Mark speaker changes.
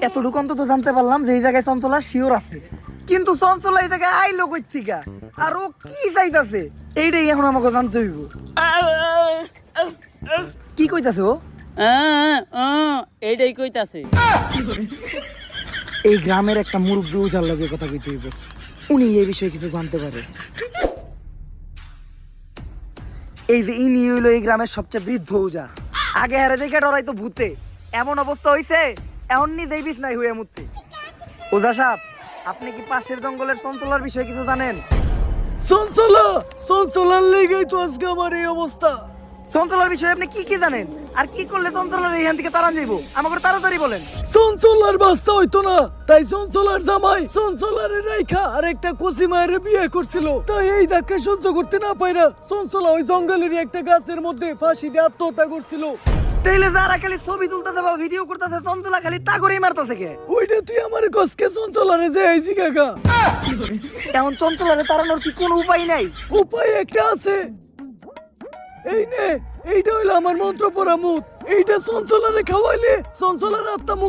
Speaker 1: এতটুকু অন্তত জানতে পারলাম যে এই জায়গায় চঞ্চলা শিওর আছে, কিন্তু চঞ্চলা এই জায়গায় আইলো কই থিকা আর ও কি চাইতাছে এইটাই এখন আমাকে জানতে হইব। কি কইতাছে ও?
Speaker 2: এইটাই কইতাছে।
Speaker 1: এই গ্রামের একটা মুরব্বী উজার লগে কথা কইতে হইব, উনি এই বিষয়ে কিছু জানতে পারে। এই যে ইনি হইলো এই গ্রামের সবচেয়ে বৃদ্ধ উজা। আগে হারে দেখে ডরাইতো ভূতে, এমন অবস্থা হইছে এখন নিজেই বিছনাই হইয়া মুততে। ওজা সাহেব, আপনি কি পাশের জঙ্গলের চঞ্চলার বিষয়ে কিছু জানেন? চঞ্চলার লেগেই তো আজকে আমার এই অবস্থা। চঞ্চলার বিষয়ে আপনি কি কি জানেন, আর কি করলে চঞ্চলার এইখান থেকে তাড়ান যাইবো? আমাকে তাড়াতাড়ি বলেন।
Speaker 3: চঞ্চলার বাচ্চা হইতো না, তাই চঞ্চলার জামাই চঞ্চলারে রাইখা আর একটা কচি মায়ের বিয়ে করছিল। তাই এই ধাক্কা সহ্য করতে না পাইরা চঞ্চলা ওই জঙ্গলেরই একটা গাছের মধ্যে ফাঁসি দিয়ে আত্মহত্যা করছিল।
Speaker 1: তাইলে যারা খালি ছবি তুলতেছে বা ভিডিও করতেছে, চঞ্চলা খালি তা করেই মারতেছে কে?
Speaker 3: ওইটা তুই আমার কসকে চঞ্চলারে যে আইছি কাকা।
Speaker 1: এখন চঞ্চলারে তাড়ানোর কি কোনো উপায় নাই?
Speaker 3: উপায় একটা আছে, এই নে, এইটা হইলো আমার মন্ত্র পড়া মুখ। এইটা চঞ্চলারে খাওয়াইলে চঞ্চলার আত্মা মুক্ত